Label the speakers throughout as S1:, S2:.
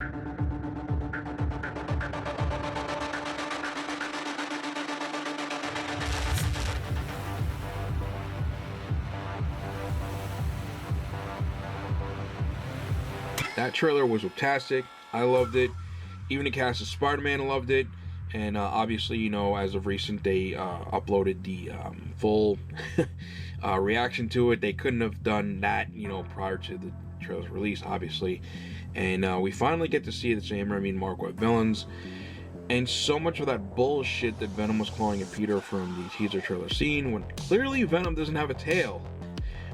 S1: That trailer was fantastic. I loved it. Even the cast of Spider-Man loved it. And obviously, as of recent, they uploaded the full reaction to it. They couldn't have done that, prior to the trailer's release, obviously. And we finally get to see the Sam Raimi and Mark Waid villains. And so much of that bullshit that Venom was calling at Peter from the teaser trailer scene, when clearly Venom doesn't have a tail.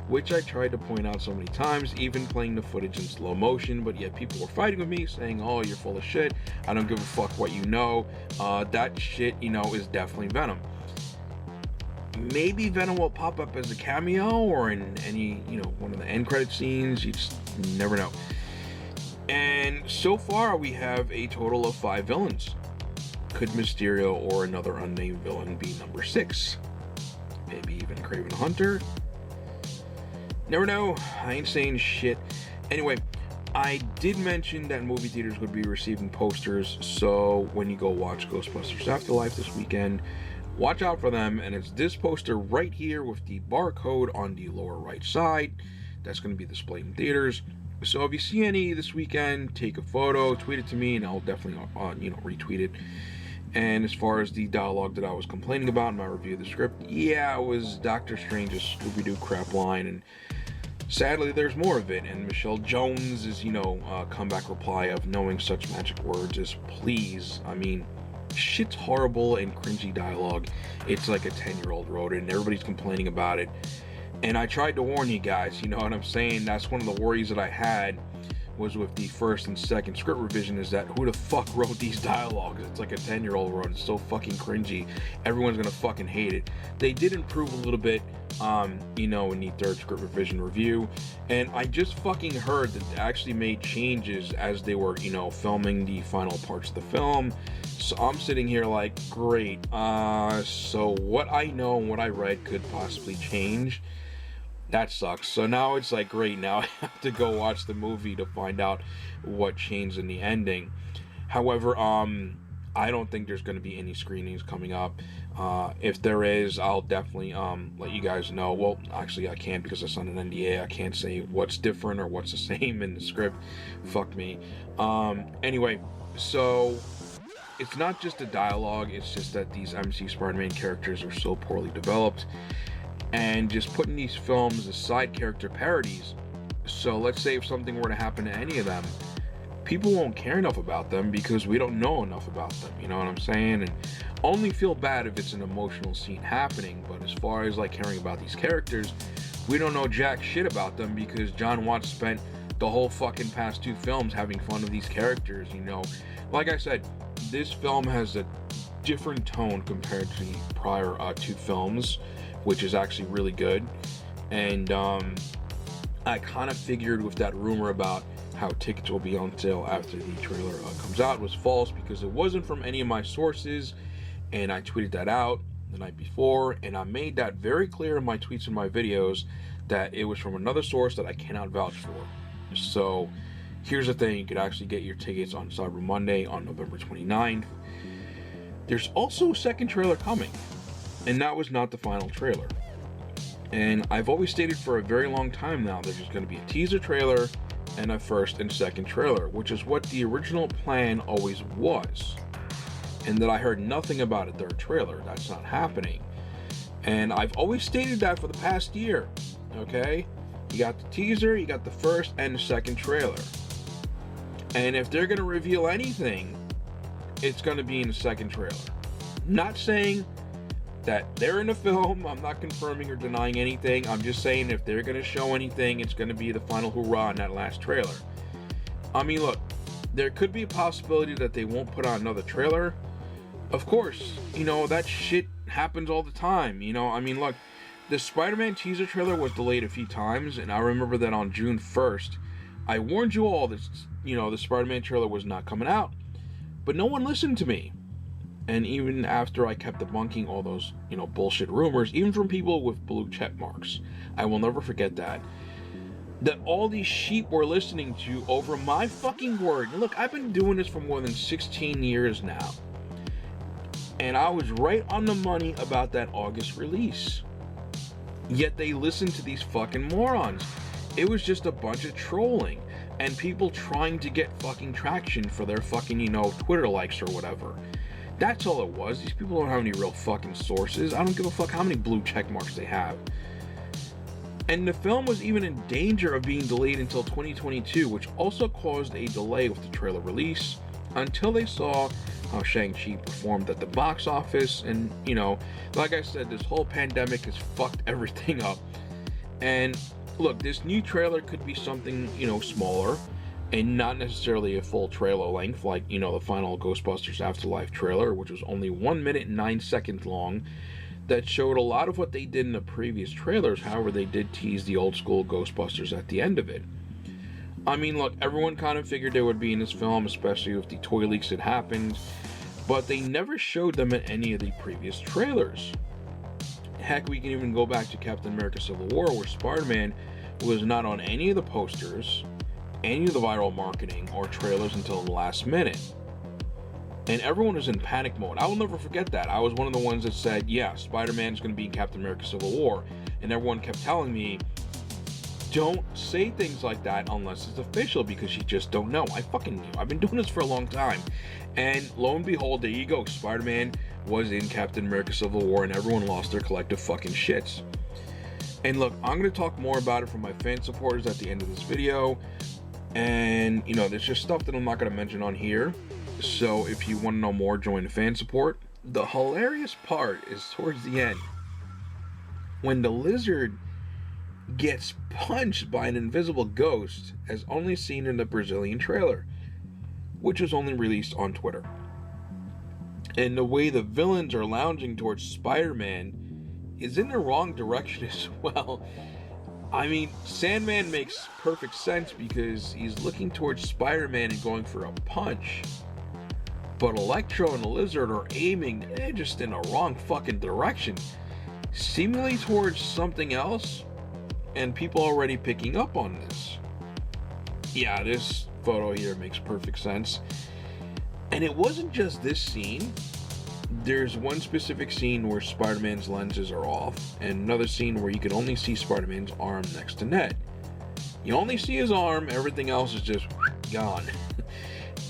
S1: Which I tried to point out so many times, even playing the footage in slow motion, but yet people were fighting with me, saying, oh, you're full of shit, I don't give a fuck what you know, that shit, is definitely Venom. Maybe Venom will pop up as a cameo, or in any, one of the end credit scenes, you just never know. And so far, we have a total of 5 villains. Could Mysterio or another unnamed villain be number 6? Maybe even Kraven the Hunter? Never know. I ain't saying shit. Anyway, I did mention that movie theaters would be receiving posters, so when you go watch Ghostbusters Afterlife this weekend, watch out for them. And it's this poster right here with the barcode on the lower right side that's going to be displayed in theaters. So if you see any this weekend, take a photo, tweet it to me, and I'll definitely retweet it. And as far as the dialogue that I was complaining about in my review of the script, yeah, it was Doctor Strange's Scooby-Doo crap line, and sadly there's more of it. And Michelle Jones' comeback reply of knowing such magic words as please. I mean, shit's horrible and cringy dialogue. It's like a 10-year-old wrote it, and everybody's complaining about it. And I tried to warn you guys, you know what I'm saying? That's one of the worries that I had, was with the first and second script revision, is that who the fuck wrote these dialogues? It's like a 10-year-old wrote. It's so fucking cringy. Everyone's gonna fucking hate it. They did improve a little bit, in the third script revision review, and I just fucking heard that they actually made changes as they were, filming the final parts of the film. So I'm sitting here like, great. So what I know and what I read could possibly change. That sucks. So now it's like, great, now I have to go watch the movie to find out what changed in the ending. However, I don't think there's going to be any screenings coming up. If there is, I'll definitely let you guys know. Well, actually, I can't, because it's on an NDA. I can't say what's different or what's the same in the script. Fuck me. Anyway, so it's not just the dialogue. It's just that these MC Spider-Man characters are so poorly developed. And just putting these films as side character parodies. So let's say if something were to happen to any of them, people won't care enough about them because we don't know enough about them, you know what I'm saying? And only feel bad if it's an emotional scene happening, but as far as like caring about these characters, we don't know jack shit about them because John Watts spent the whole fucking past 2 films having fun of these characters, Like I said, this film has a different tone compared to the prior 2 films, which is actually really good. And I kind of figured with that rumor about how tickets will be on sale after the trailer comes out was false, because it wasn't from any of my sources, and I tweeted that out the night before, and I made that very clear in my tweets and my videos that it was from another source that I cannot vouch for. So here's the thing, you could actually get your tickets on Cyber Monday on November 29th. There's also a second trailer coming, and that was not the final trailer. And I've always stated for a very long time now that there's going to be a teaser trailer and a first and second trailer, which is what the original plan always was. And that I heard nothing about a third trailer. That's not happening. And I've always stated that for the past year. Okay? You got the teaser, you got the first and the second trailer. And if they're going to reveal anything, it's going to be in the second trailer. Not saying that they're in the film. I'm not confirming or denying anything. I'm just saying if they're going to show anything, it's going to be the final hurrah in that last trailer. I mean, look, there could be a possibility that they won't put out another trailer. Of course, that shit happens all the time. I mean, look, the Spider-Man teaser trailer was delayed a few times, and I remember that on June 1st, I warned you all that, the Spider-Man trailer was not coming out. But no one listened to me. And even after I kept debunking all those, bullshit rumors, even from people with blue check marks, I will never forget that. that all these sheep were listening to over my fucking word. And look, I've been doing this for more than 16 years now. And I was right on the money about that August release. Yet they listened to these fucking morons. It was just a bunch of trolling and people trying to get fucking traction for their fucking, Twitter likes or whatever. That's all it was. These people don't have any real fucking sources. I don't give a fuck how many blue check marks they have. And the film was even in danger of being delayed until 2022, which also caused a delay with the trailer release until they saw how Shang-Chi performed at the box office. And, like I said, this whole pandemic has fucked everything up. And look, this new trailer could be something, smaller and not necessarily a full trailer length like, the final Ghostbusters Afterlife trailer, which was only 1 minute and 9 seconds long, that showed a lot of what they did in the previous trailers. However, they did tease the old school Ghostbusters at the end of it. I mean, look, everyone kind of figured they would be in this film, especially if the toy leaks had happened, but they never showed them in any of the previous trailers. Heck, we can even go back to Captain America Civil War, where Spider-Man was not on any of the posters, any of the viral marketing or trailers until the last minute. And everyone was in panic mode. I will never forget that. I was one of the ones that said, yeah, Spider-Man is going to be in Captain America Civil War. And everyone kept telling me, don't say things like that unless it's official, because you just don't know. I fucking knew. I've been doing this for a long time. And lo and behold, there you go. Spider-Man was in Captain America Civil War, and everyone lost their collective fucking shits. And look, I'm going to talk more about it from my fan supporters at the end of this video. And, there's just stuff that I'm not going to mention on here. So if you want to know more, join the fan support. The hilarious part is towards the end, when the lizard gets punched by an invisible ghost, as only seen in the Brazilian trailer, which was only released on Twitter. And the way the villains are lounging towards Spider-Man is in the wrong direction as well. I mean, Sandman makes perfect sense because he's looking towards Spider-Man and going for a punch. But Electro and the Lizard are aiming just in a wrong fucking direction, seemingly towards something else, and people are already picking up on this. Yeah, this photo here makes perfect sense. And it wasn't just this scene. There's one specific scene where Spider-Man's lenses are off, and another scene where you can only see Spider-Man's arm next to Ned. You only see his arm, everything else is just gone.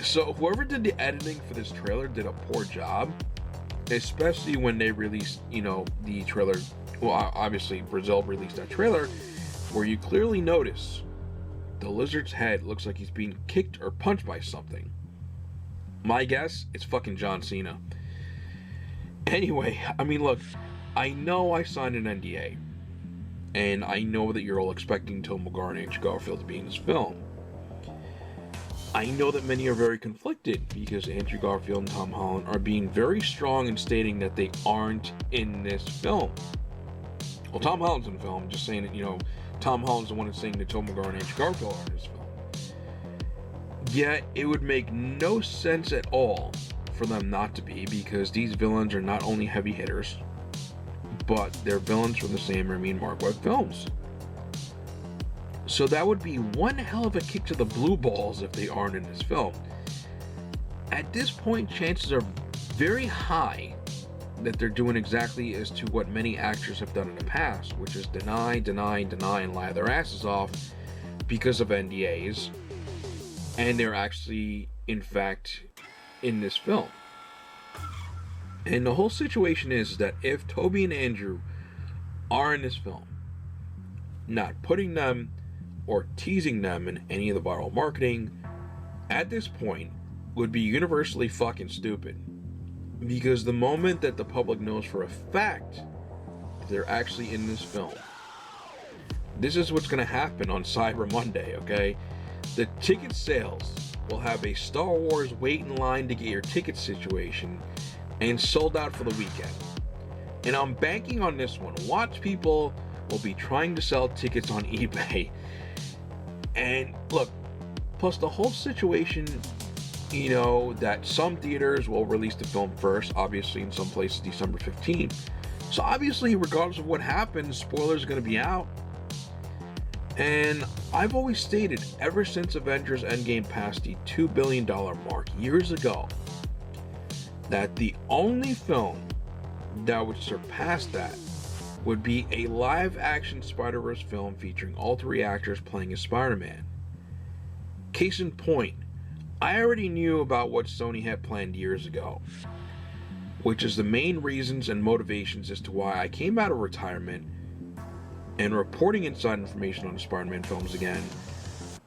S1: So whoever did the editing for this trailer did a poor job, especially when they released, the trailer. Well, obviously Brazil released that trailer where you clearly notice the lizard's head looks like he's being kicked or punched by something. My guess, it's fucking John Cena. Anyway, I mean, look, I know I signed an NDA, and I know that you're all expecting Tom McGuire and Andrew Garfield to be in this film. I know that many are very conflicted because Andrew Garfield and Tom Holland are being very strong in stating that they aren't in this film. Well, Tom Holland's in the film, just saying that, Tom Holland's the one that's saying that Tom McGuire and Andrew Garfield are in this film. Yet, it would make no sense at all for them not to be, because these villains are not only heavy hitters, but they're villains from the Sam Raimi and Mark Webb films. So that would be one hell of a kick to the blue balls if they aren't in this film. At this point, chances are very high that they're doing exactly as to what many actors have done in the past, which is deny, and lie their asses off because of NDAs, and they're actually, in fact, in this film. And the whole situation is that if Toby and Andrew are in this film, not putting them or teasing them in any of the viral marketing at this point would be universally fucking stupid. Because the moment that the public knows for a fact that they're actually in this film, this is what's going to happen on Cyber Monday, okay? The ticket sales will have a Star Wars wait in line to get your ticket situation and sold out for the weekend. And I'm banking on this one. Watch people will be trying to sell tickets on eBay. And look, plus the whole situation, that some theaters will release the film first, obviously in some places December 15th. So obviously, regardless of what happens, spoilers are going to be out. And I've always stated, ever since Avengers Endgame passed the $2 billion mark years ago, that the only film that would surpass that would be a live-action Spider-Verse film featuring all three actors playing as Spider-Man. Case in point, I already knew about what Sony had planned years ago, which is the main reasons and motivations as to why I came out of retirement and reporting inside information on the Spider-Man films again.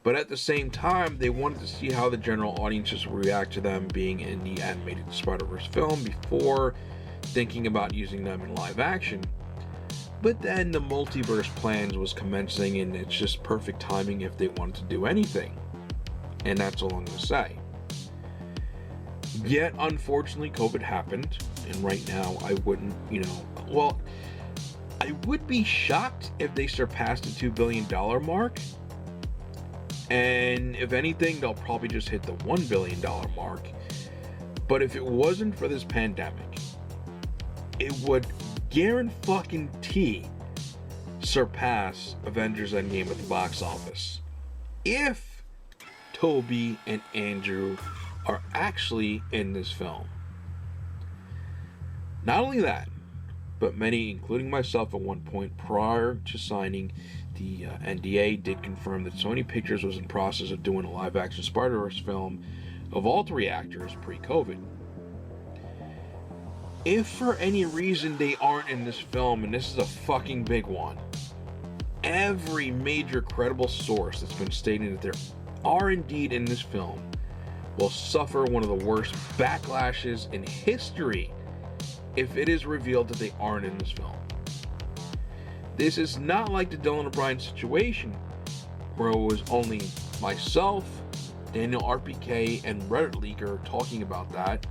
S1: But at the same time, they wanted to see how the general audiences would react to them being in the animated Spider-Verse film before thinking about using them in live action. But then the multiverse plans was commencing, and it's just perfect timing if they wanted to do anything. And that's all I'm going to say. Yet, unfortunately, COVID happened, and right now I wouldn't, I would be shocked if they surpassed the $2 billion mark. And if anything, they'll probably just hit the $1 billion mark. But if it wasn't for this pandemic, it would guarantee surpass Avengers Endgame at the box office. If Toby and Andrew are actually in this film. Not only that, but many, including myself at one point prior to signing the NDA, did confirm that Sony Pictures was in process of doing a live-action Spider-Verse film of all three actors pre-COVID. If for any reason they aren't in this film, and this is a fucking big one, every major credible source that's been stating that they are indeed in this film will suffer one of the worst backlashes in history if it is revealed that they aren't in this film. This is not like the Dylan O'Brien situation, where it was only myself, Daniel RPK, and Reddit leaker talking about that.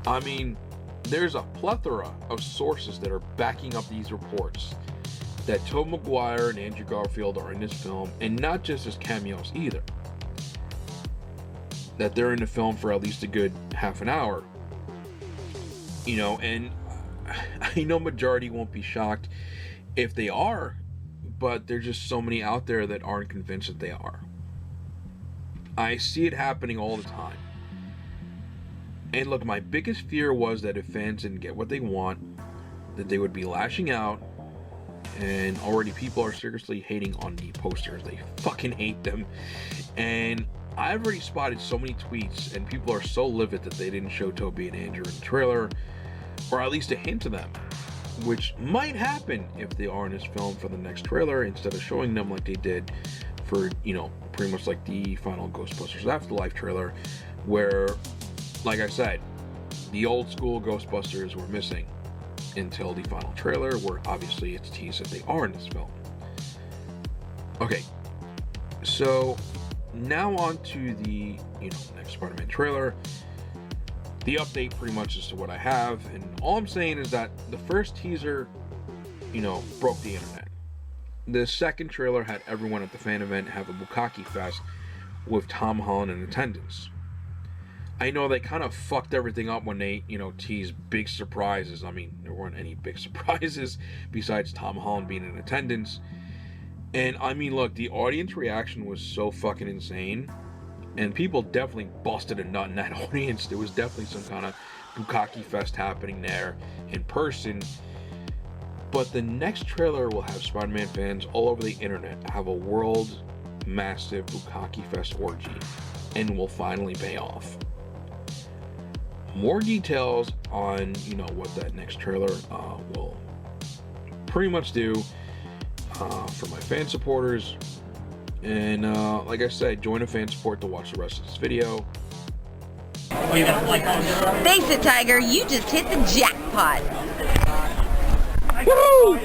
S1: I mean, there's a plethora of sources that are backing up these reports that Tobey Maguire and Andrew Garfield are in this film, and not just as cameos either. That they're in the film for at least a good half an hour. And I know majority won't be shocked if they are, but there's just so many out there that aren't convinced that they are. I see it happening all the time. And look, my biggest fear was that if fans didn't get what they want, that they would be lashing out, and already people are seriously hating on the posters. They fucking hate them. And I've already spotted so many tweets, and people are so livid that they didn't show Toby and Andrew in the trailer, or at least a hint of them, which might happen if they are in this film for the next trailer, instead of showing them like they did for, pretty much like the final Ghostbusters Afterlife trailer, where, like I said, the old school Ghostbusters were missing until the final trailer, where obviously it's teased that they are in this film. Okay, so now on to the, next Spider-Man trailer. The update pretty much is to what I have, and all I'm saying is that the first teaser, broke the internet. The second trailer had everyone at the fan event have a Bukkake Fest with Tom Holland in attendance. I know they kind of fucked everything up when they, teased big surprises. I mean, there weren't any big surprises besides Tom Holland being in attendance. And I mean, look, the audience reaction was so fucking insane. And people definitely busted a nut in that audience. There was definitely some kind of Bukkake Fest happening there in person. But the next trailer will have Spider-Man fans all over the internet have a world massive Bukkake Fest orgy, and will finally pay off. More details on, what that next trailer will pretty much do for my fan supporters. And like I said, join a fan support to watch the rest of this video.
S2: Face it, Tiger, you just hit the jackpot. Woo!